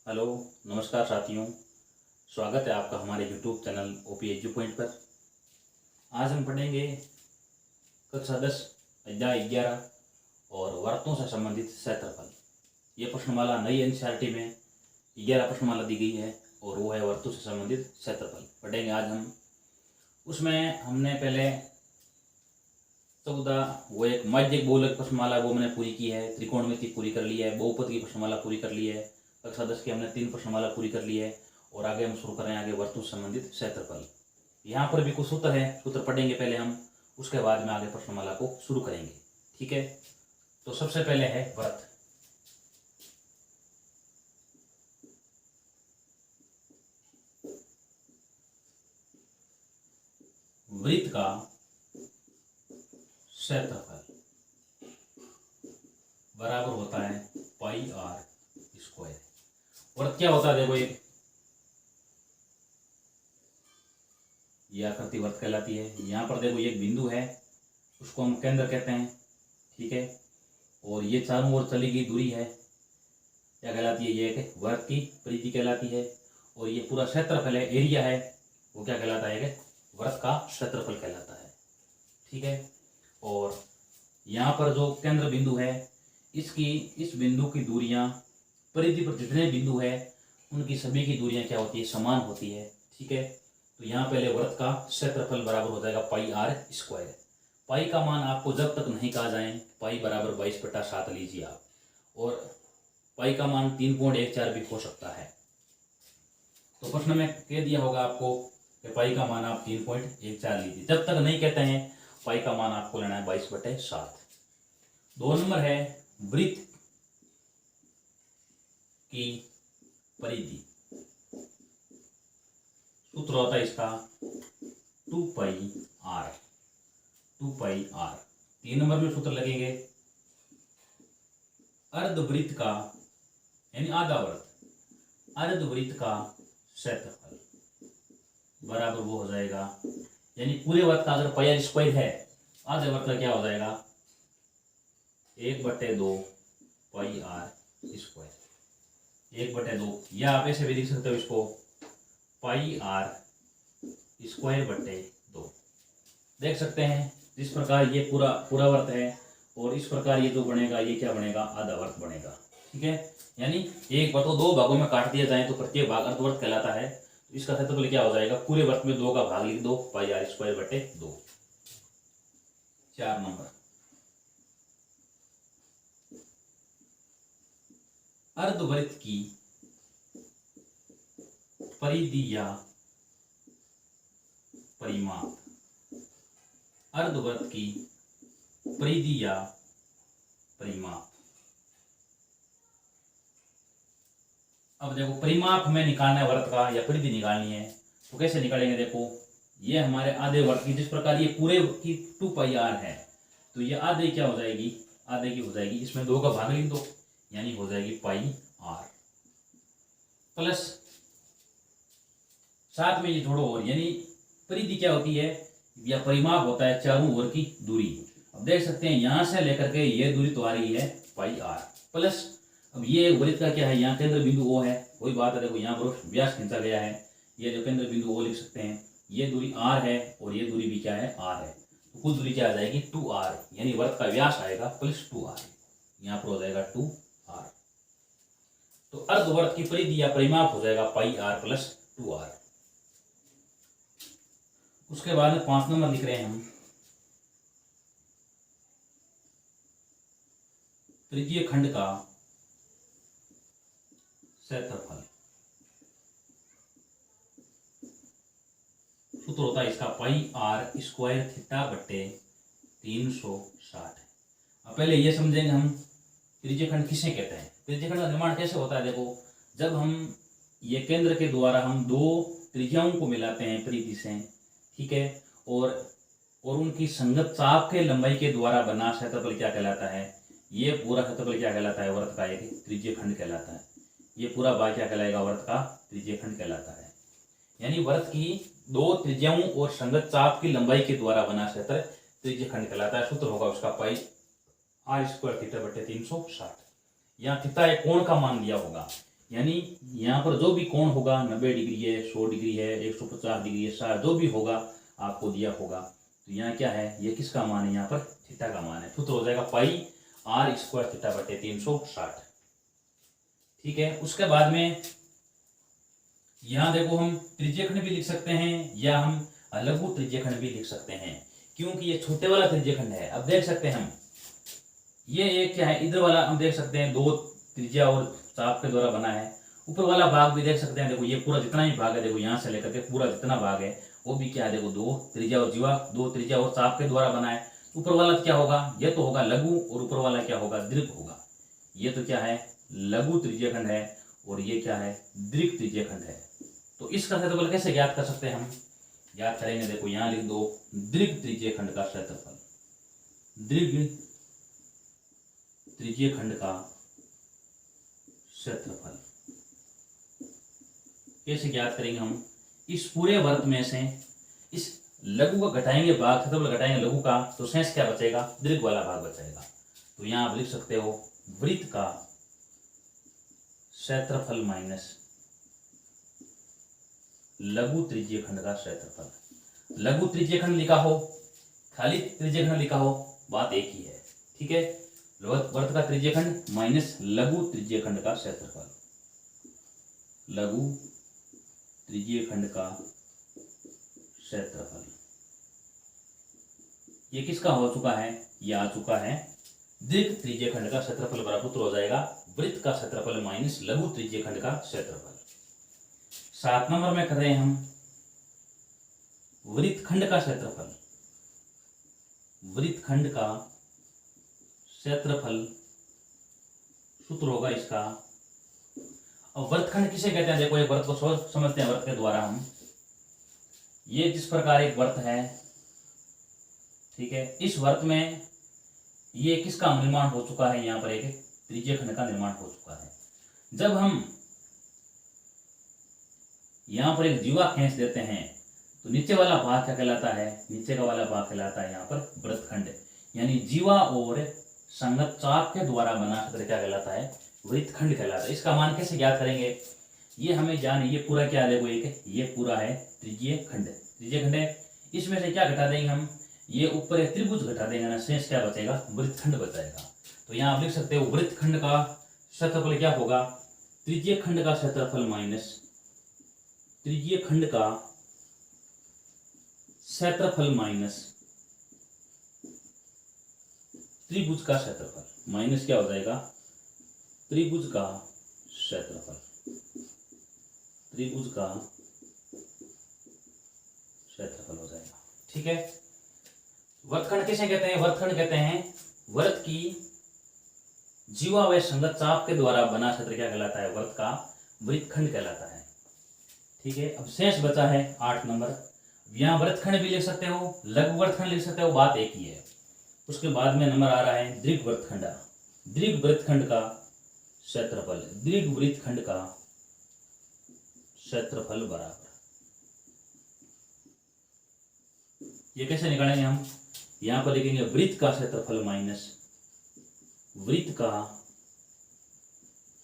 Hello, नमस्कार साथियों। स्वागत है आपका हमारे YouTube channel OP edu point पर। आज हम पढ़ेंगे कक्षा 10 अध्याय 11 और वर्तों से संबंधित क्षेत्रफल। ये प्रश्नमाला नई एनसीईआरटी में 11 प्रश्नमाला दी गई है और वो है वर्तों से संबंधित क्षेत्रफल पढ़ेंगे आज हम। उसमें हमने पहले 14 वो एक माध्यक बहुलक प्रश्नमाला वो मैंने पूरी की है, त्रिकोणमिति पूरी कर ली है, बहुपद की प्रश्नमाला पूरी कर ली है, कक्षा 10 की हमने 3 प्रश्नमाला पूरी कर ली है और आगे हम शुरू कर रहे हैं आगे वर्तों से संबंधित क्षेत्रफल। यहाँ पर भी कुछ सूत्र हैं, सूत्र पढ़ेंगे पहले हम, उसके बाद में आगे प्रश्नमाला को शुरू करेंगे। ठीक है, तो सबसे पहले है वर्त। वृत्त का क्षेत्रफल बराबर होता है पाई आर स्क्वायर। वर्त क्या होता है? देखो, ये आकृति वर्त कहलाती है। यहाँ पर देखो, एक बिंदु है, उसको हम केंद्र कहते हैं। ठीक है, और ये चारों ओर चली गई दूरी है, क्या कहलाती है? ये एक वर्त की परिधि कहलाती है। और ये पूरा क्षेत्रफल है, एरिया है, वो क्या कहलाता है? वर्त का क्षेत्रफल कहलाता है। ठीक है, और यहाँ पर जो केंद्र बिंदु है, इस बिंदु की दूरियां परिधि पर जितने बिंदु है उनकी सभी की दूरियां क्या होती है? समान होती है। ठीक है, तो यहाँ पहले वर्त का क्षेत्रफल बराबर हो जाएगा पाई आर स्क्वायर। पाई का मान आपको जब तक नहीं कहा जाए, पाई बराबर 22/7 लीजिए आप, और पाई का मान 3.14 भी हो सकता है। तो प्रश्न में कह दिया होगा आपको कि पाई का मान आप 3.14 लीजिए। जब तक नहीं कहते हैं, पाई का मान आपको लेना है 22/7। 2 नंबर है वृत्त की परिधि। सूत्र होता है इसका 2 पाई आर। 3 नंबर में सूत्र लगेंगे अर्धवृत्त का, यानी आधा वर्त, अर्धवृत्त का क्षेत्रफल बराबर वो हो जाएगा, यानी पूरे वर्त का अगर पाई आर स्क्वायर है, आधे वर्त का क्या हो जाएगा? 1/2 पाई आर स्क्वायर। 1/2, या आप ऐसे भी लिख सकते हो इसको, पाई आर स्क्वायर बटे 2। देख सकते हैं जिस प्रकार ये पूरा वर्त है, और इस प्रकार ये जो बनेगा, ये क्या बनेगा? आधा वर्त बनेगा। ठीक है, यानी 1/2 भागों में काट दिया जाए तो प्रत्येक भाग अर्धवर्त कहलाता है। तो इसका क्षेत्रफल क्या हो जाएगा? पूरे वर्त में 2 का भाग लिख दो, पाई आर स्क्वायर बटे 2। 4 नंबर, अर्धवृत्त की परिधि या परिमाप। अर्धवृत्त की परिधि या परिमाप। अब देखो, परिमाप हमें निकालना है वर्त का, या परिधि निकालनी है, तो कैसे निकालेंगे? देखो, ये हमारे आधे वर्त की, जिस प्रकार ये पूरे की 2 पाई आर है, तो ये आधे क्या हो जाएगी? आधे की हो जाएगी, इसमें 2 का भाग लिख दो, यानी हो जाएगी पाई आर प्लस, साथ में ये जोड़ो और, यानी परिधि क्या होती है? या परिमाप होता है चारों ओर की दूरी। अब देख सकते हैं यहां से लेकर के ये दूरी तो आ रही है पाई आर प्लस, अब ये वृत्त का क्या है? यहाँ केंद्र बिंदु ओ है, वही बात है। देखो, यहाँ पर व्यास खींचा गया है, ये जो केंद्र बिंदु ओ लिख सकते हैं, ये दूरी आर है और ये दूरी भी क्या है? आर है। तो कुल दूरी क्या आ जाएगी? 2r, यानी वर्त का व्यास आएगा प्लस 2r, यहाँ पर हो जाएगा 2r। तो अर्धवर्त की परिधि या परिमाप हो जाएगा पाई आर प्लस 2r। उसके बाद में 5 नंबर लिख रहे हैं हम, त्रिज्यीय खंड का क्षेत्रफल। सूत्र होता है इसका पाई आर स्क्वायर थीटा बटे 360। अब पहले ये समझेंगे हम त्रिज्यीय खंड किसे कहते हैं, त्रिज्यीय खंड का निर्माण कैसे होता है। देखो, जब हम ये केंद्र के द्वारा हम 2 त्रिज्याओं को मिलाते हैं परिधि से, ठीक है, और उनकी संगत चाप के लंबाई के द्वारा बना क्षेत्रफल क्या कहलाता है? ये पूरा क्षेत्रफल क्या कहलाता है? वर्त का एक त्रिज्यीय खंड कहलाता है। ये पूरा भाग क्या कहलाएगा? वर्त का त्रिज्यीय खंड कहलाता है। यानी वर्त की 2 त्रिज्याओं और संगत चाप की लंबाई के द्वारा बना क्षेत्र त्रिज्यीय खंड कहलाता है। सूत्र होगा उसका पाई आर स्क्वायर थीटा बटे 360। यहाँ थीटा एक कोण का मान दिया होगा, यानी यहाँ पर जो भी कोण होगा 90 डिग्री है, 100 डिग्री है, 150 डिग्री है, 60 जो भी होगा आपको दिया होगा। तो यहाँ क्या है, ये किसका मान है, यहाँ पर थीटा का मान है। सूत्र हो जाएगा पाई r स्क्वायर थीटा बटे 360। ठीक है, उसके बाद में यहाँ देखो हम त्रिज्यखंड भी लिख सकते हैं या हम लघु त्रिज्यखंड भी लिख सकते हैं, क्योंकि ये छोटे वाला त्रिज्यखंड है। अब देख सकते हैं हम, ये एक क्या है, इधर वाला हम देख सकते हैं 2 त्रिज्या और चाप के द्वारा बना है। ऊपर वाला भाग भी देख सकते हैं, देखो ये पूरा जितना ही भाग है, देखो यहाँ से लेकर के पूरा जितना भाग है वो भी क्या है, देखो 2 त्रिज्या और जीवा 2 त्रिज्या और चाप के द्वारा बना है। ऊपर वाला क्या होगा, ये तो होगा लघु, और ऊपर वाला क्या होगा, दीर्घ होगा। ये तो क्या है, लघु त्रिज्यखंड है, और ये क्या है, दीर्घ त्रिज्यखंड है। तो इसका क्षेत्रफल कैसे ज्ञात कर सकते हैं हम, ज्ञात करेंगे, देखो यहाँ लिख दो दीर्घ त्रिज्यखंड का क्षेत्रफल। दीर्घ त्रिज्यखंड का क्षेत्रफल कैसे ज्ञात करेंगे हम, इस पूरे वर्त में से इस लघु को घटाएंगे भाग, क्षेत्रफल घटाएंगे लघु का, तो शेष क्या बचेगा, दीर्घ वाला भाग बचेगा। तो यहां आप लिख सकते हो वृत्त का क्षेत्रफल माइनस लघु त्रिज्यखंड का क्षेत्रफल। लघु त्रिज्यखंड लिखा हो, खाली त्रिज्यखंड लिखा हो, बात एक ही है। ठीक है, वर्त का त्रिज्यखंड माइनस लघु त्रिज्यखंड का क्षेत्रफल। लघु त्रिज्यखंड का क्षेत्रफल ये किसका हो चुका है, ये आ चुका है दीर्घ त्रिज्यखंड का क्षेत्रफल बराबर सूत्र हो जाएगा वृत्त का क्षेत्रफल माइनस लघु त्रिज्यखंड का क्षेत्रफल। 7 नंबर में कर रहे हैं हम वृत्तखंड का क्षेत्रफल। वृत्तखंड का क्षेत्रफल सूत्र होगा इसका। अब वृत्तखंड किसे कहते हैं, देखो एक वर्त को समझते हैं वर्त के द्वारा हम। ये जिस प्रकार एक वर्त है, ठीक है, इस वर्त में ये किसका निर्माण हो चुका है, यहाँ पर एक त्रिज्यखंड का निर्माण हो चुका है। जब हम यहाँ पर एक जीवा खींच देते हैं तो नीचे वाला भाग क्या कहलाता है, नीचे का वाला भाग कहलाता है यहाँ पर वृत्तखंड। यानी जीवा और संगत चाप के द्वारा बना क्षेत्र क्या कहलाता है, वृत्तखंड कहलाता है। इसका मान कैसे ज्ञात करेंगे, ये हमें जान, ये पूरा क्या देखो एक ये पूरा है त्रिज्यखंड। त्रिज्यखंड है, इसमें से क्या घटा देंगे हम, ये ऊपर एक त्रिभुज घटा देंगे ना, शेष क्या बचेगा, वृत्तखंड बचेगा। तो यहाँ आप लिख सकते हो वृत्तखंड का क्षेत्रफल क्या होगा, त्रिज्यखंड का क्षेत्रफल माइनस त्रिज्यखंड का क्षेत्रफल माइनस त्रिभुज का क्षेत्रफल। माइनस क्या हो जाएगा, त्रिभुज का क्षेत्रफल। त्रिभुज का क्षेत्रफल हो जाएगा। ठीक है, वृत्तखंड किसे कहते हैं, वृत्तखंड कहते हैं वर्त की जीवा व संगत चाप के द्वारा बना क्षेत्र क्या कहलाता है, वर्त का वृत्तखंड कहलाता है। ठीक है, अब शेष बचा है 8 नंबर। यहाँ वृत्तखंड भी लिख सकते हो, लघु वृत्तखंड लिख सकते हो, बात एक ही है। उसके बाद में नंबर आ रहा है दीर्घ वृत्तखंड। दीर्घ वृत्तखंड का क्षेत्रफल, दीर्घ वृत्तखंड का क्षेत्रफल बराबर, ये कैसे निकालेंगे हम, यहां पर लिखेंगे वृत्त का क्षेत्रफल माइनस वृत्त का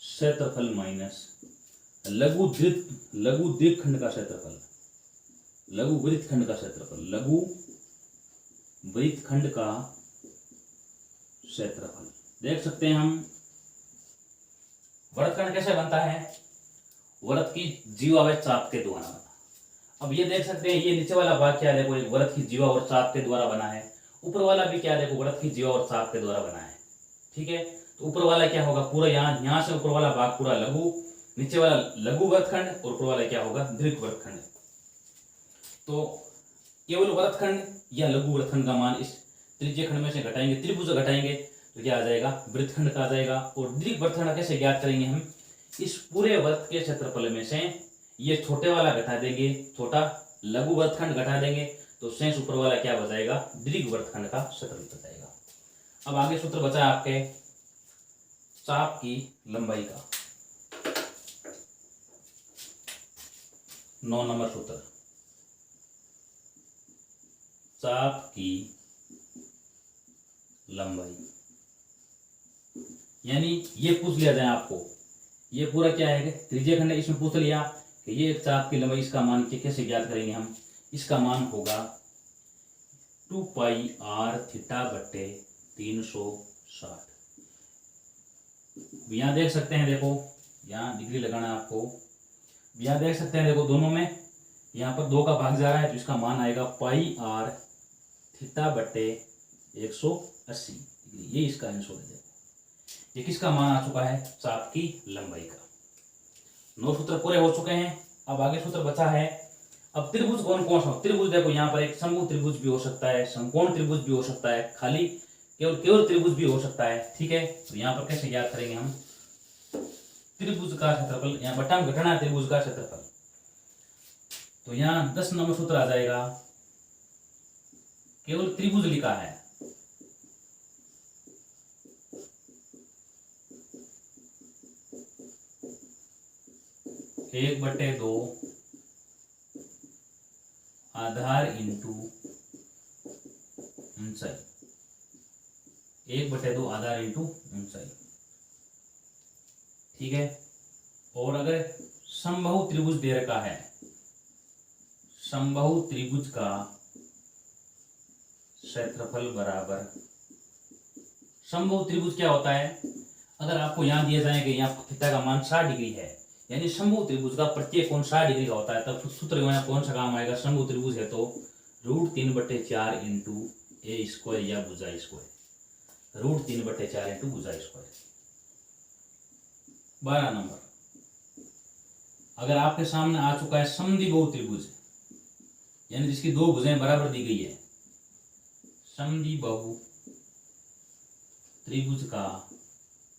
क्षेत्रफल माइनस लघु दीर्घखंड का क्षेत्रफल। लघु वृत्तखंड का क्षेत्रफल, लघु वृत्तखंड का क्षेत्रफल। देख सकते हैं हम वृत्तखंड कैसे बनता है, वृत्त की जीवा व चाप के द्वारा बना। अब ये देख सकते हैं, ये नीचे वाला भाग क्या है, देखो एक वृत्त की जीवा और चाप के द्वारा बना है। ऊपर वाला भी क्या है, देखो वृत्त की जीवा और चाप के द्वारा बना है। ठीक है, तो ऊपर वाला क्या होगा, पूरा यहाँ से ऊपर वाला भाग पूरा लघु, नीचे वाला लघु वृत्तखंड, और ऊपर वाला क्या होगा, दीर्घ वृत्तखंड। तो केवल वृत्तखंड या लघु वृत्तखंड का मान इस त्रिज्यखंड में से घटाएंगे, त्रिभुज घटाएंगे तो क्या आ जाएगा, वृत्तखंड का आ जाएगा। और दीर्घ वृत्तखंड कैसे ज्ञात करेंगे हम, इस पूरे वृत्त के क्षेत्रफल में से ये छोटे वाला घटा देंगे, छोटा लघु वृत्तखंड घटा देंगे, तो शेष ऊपर वाला क्या बचाएगा, दीर्घ वृत्तखंड का क्षेत्रफल बचाएगा। अब आगे सूत्र बचा आपके चाप की लंबाई का। 9 नंबर सूत्र, चाप की लंबाई। यानी ये पूछ लिया जाए आपको ये पूरा क्या है, त्रिज्यीय खंड है। इसमें पूछ लिया कि ये एक चाप की लंबाई, इसका मान कैसे ज्ञात करेंगे हम। इसका मान होगा 2 पाई आर थीटा बट्टे 360। यहाँ देख सकते हैं, देखो यहाँ डिग्री लगाना है आपको। यहाँ देख सकते हैं, देखो दोनों में यहाँ पर 2 का भाग जा रहा है, तो इसका मान आएगा पाई आर थीटा बट्टे 180 डिग्री। ये इसका आंसर है। देखो ये किसका मान आ चुका है, चाप की लंबाई का। 9 सूत्र पूरे हो चुके हैं। अब आगे सूत्र बचा है। अब त्रिभुज कौन कौन सा, त्रिभुज देखो यहाँ पर एक समभुज त्रिभुज भी हो सकता है, समकोण त्रिभुज भी हो सकता है, खाली केवल त्रिभुज भी हो सकता है। ठीक है, तो यहाँ पर कैसे ज्ञात करेंगे हम त्रिभुज का क्षेत्रफल, यहाँ बटा में घटाना है त्रिभुज का क्षेत्रफल। तो यहाँ 10 नंबर सूत्र आ जाएगा। केवल त्रिभुज लिखा है, एक बटे 2 आधार इंटू ऊंचाई, 1/2 आधार इंटू ऊंचाई। ठीक है, और अगर समबाहु त्रिभुज दे रखा है, समबाहु त्रिभुज का क्षेत्रफल बराबर, समबाहु त्रिभुज क्या होता है, अगर आपको यहां दिया जाए कि यहाँ थीटा का मान 60 डिग्री है, यानी समबाहु त्रिभुज का प्रत्येक कोण 60 डिग्री का होता है, तब सूत्र कौन सा काम आएगा, समबाहु त्रिभुज है तो √3/4 इंटू ए स्क्वायर या भुजा स्क्वायर, √3/4 इंटू भुजा स्क्वायर। 12 नंबर, अगर आपके सामने आ चुका है समद्विबाहु त्रिभुज, यानी जिसकी 2 भुजाएं बराबर दी गई है, समद्विबाहु त्रिभुज का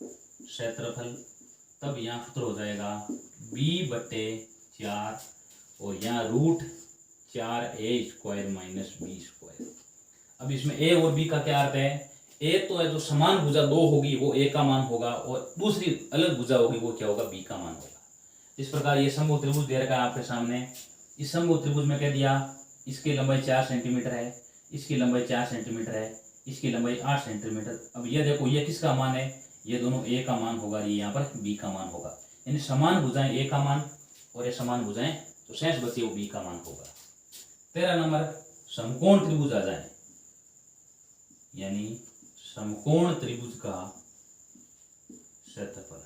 क्षेत्रफल, तब यहाँ सूत्र हो जाएगा b/4 और यहाँ √4a² माइनस b²। अब इसमें a और b का क्या अर्थ है, a तो है जो समान भुजा 2 होगी वो a का मान होगा, और दूसरी अलग भुजा होगी वो क्या होगा, b का मान होगा। इस प्रकार ये समबाहु त्रिभुज दे रखा है आपके सामने। इस समबाहु त्रिभुज में कह दिया इसकी लंबाई 4 सेंटीमीटर है, इसकी लंबाई 4 सेंटीमीटर है, इसकी लंबाई 8 सेंटीमीटर। अब ये देखो ये किसका मान है, ये दोनों a का मान होगा, ये यहाँ पर b का मान होगा, यानी समान भुजाएं a का मान और ये समान भुजाएं तो शेष बची वो b का मान होगा। 13 नंबर, समकोण त्रिभुज आ जाए, यानी समकोण त्रिभुज का क्षेत्रफल,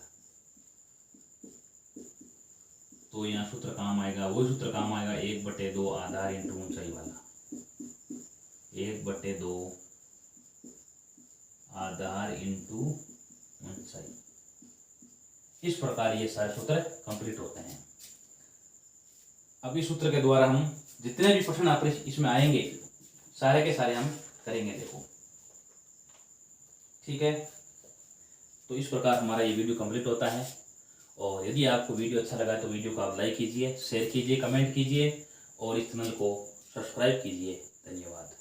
तो यहाँ सूत्र काम आएगा, वही सूत्र काम आएगा 1/2 आधार इंटू ऊंचाई वाला, 1/2 आधार इंटू ऊंचाई। इस प्रकार ये सारे सूत्र कंप्लीट होते हैं। अब इस सूत्र के द्वारा हम जितने भी प्रश्न आप इसमें आएंगे सारे के सारे हम करेंगे। देखो ठीक है, तो इस प्रकार हमारा ये वीडियो कंप्लीट होता है। और यदि आपको वीडियो अच्छा लगा तो वीडियो को आप लाइक कीजिए, शेयर कीजिए, कमेंट कीजिए और इस चैनल को सब्सक्राइब कीजिए। धन्यवाद।